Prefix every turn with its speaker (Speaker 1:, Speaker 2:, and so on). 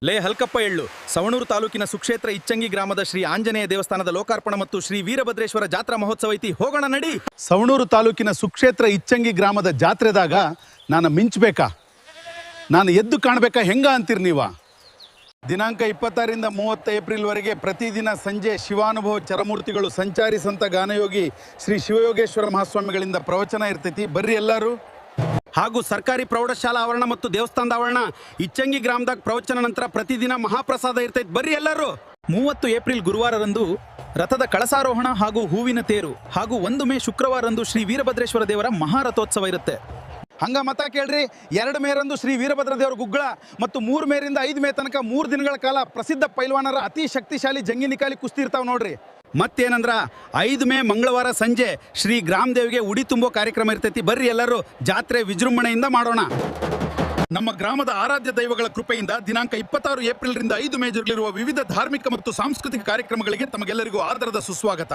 Speaker 1: ಲೇ ಹಲ್ಕಪ್ಪ ಎಳ್ಳು ಸವಣೂರು ತಾಲೂಕಿನ ಸುಕ್ಷೇತ್ರ ಇಚ್ಚಂಗಿ ಗ್ರಾಮದ ಶ್ರೀ ಆಂಜನೇಯ ದೇವಸ್ಥಾನದ ಲೋಕಾರ್ಪಣೆ ಮತ್ತು ಶ್ರೀ ವೀರಭದ್ರೇಶ್ವರ ಜಾತ್ರಾ ಮಹೋತ್ಸವ ಐತಿ, ಹೋಗೋಣ ನಡಿ.
Speaker 2: ಸವಣೂರು ತಾಲೂಕಿನ ಸುಕ್ಷೇತ್ರ ಇಚ್ಚಂಗಿ ಗ್ರಾಮದ ಜಾತ್ರೆದಾಗ ನಾನು ಮಿಂಚಬೇಕಾ, ನಾನು ಎದ್ದು ಕಾಣಬೇಕಾ, ಹೆಂಗ ಅಂತೀರಿ ನೀವ? ದಿನಾಂಕ 26ರಿಂದ 30 ಏಪ್ರಿಲ್ವರೆಗೆ ಪ್ರತಿದಿನ ಸಂಜೆ ಶಿವಾನುಭವ ಚರಮೂರ್ತಿಗಳು ಸಂಚಾರಿ ಸಂತ ಗಾನಯೋಗಿ ಶ್ರೀ ಶಿವಯೋಗೇಶ್ವರ ಮಹಾಸ್ವಾಮಿಗಳಿಂದ ಪ್ರವಚನ ಇರ್ತೈತಿ, ಬರ್ರಿ ಎಲ್ಲರೂ.
Speaker 1: ಹಾಗೂ ಸರ್ಕಾರಿ ಪ್ರೌಢಶಾಲಾ ಆವರಣ ಮತ್ತು ದೇವಸ್ಥಾನದ ಆವರಣ ಇಚ್ಚಂಗಿ ಗ್ರಾಮದಾಗ ಪ್ರವಚನ ನಂತರ ಪ್ರತಿದಿನ ಮಹಾಪ್ರಸಾದ ಇರ್ತೈತಿ, ಬರ್ರಿ ಎಲ್ಲರೂ. 30 ಏಪ್ರಿಲ್ ಗುರುವಾರರಂದು ರಥದ ಕಳಸಾರೋಹಣ ಹಾಗೂ ಹೂವಿನ ತೇರು ಹಾಗೂ 1 ಮೇ ಶುಕ್ರವಾರರಂದು ಶ್ರೀ ವೀರಭದ್ರೇಶ್ವರ ದೇವರ ಮಹಾರಥೋತ್ಸವ ಇರುತ್ತೆ.
Speaker 2: ಹಂಗ ಮತ ಕೇಳ್ರಿ. 2 ಮೇರಂದು ಶ್ರೀ ವೀರಭದ್ರ ದೇವರ ಗುಗ್ಗಳ ಮತ್ತು 3 ಮೇರಿಂದ 5 ಮೇ ತನಕ 3 ದಿನಗಳ ಕಾಲ ಪ್ರಸಿದ್ಧ ಪೈಲ್ವಾನರ ಅತಿ ಶಕ್ತಿಶಾಲಿ ಜಂಗಿ ನಿಕಾಲಿ ಕುಸ್ತಿ ಇರ್ತಾವ ನೋಡ್ರಿ.
Speaker 1: ಮತ್ತೇನಂದ್ರ 5 ಮೇ ಮಂಗಳವಾರ ಸಂಜೆ ಶ್ರೀ ಗ್ರಾಮದೇವಿಗೆ ಉಡಿ ತುಂಬೋ ಕಾರ್ಯಕ್ರಮ ಇರ್ತೈತಿ, ಬರ್ರಿ ಎಲ್ಲರೂ ಜಾತ್ರೆ ವಿಜೃಂಭಣೆಯಿಂದ ಮಾಡೋಣ.
Speaker 2: ನಮ್ಮ ಗ್ರಾಮದ ಆರಾಧ್ಯ ದೈವಗಳ ಕೃಪೆಯಿಂದ ದಿನಾಂಕ 26 ಏಪ್ರಿಲ್ರಿಂದ 5 ಮೇ ಜರುಗಲಿರುವ ವಿವಿಧ ಧಾರ್ಮಿಕ ಮತ್ತು ಸಾಂಸ್ಕೃತಿಕ ಕಾರ್ಯಕ್ರಮಗಳಿಗೆ ತಮಗೆಲ್ಲರಿಗೂ ಆದರದ ಸುಸ್ವಾಗತ.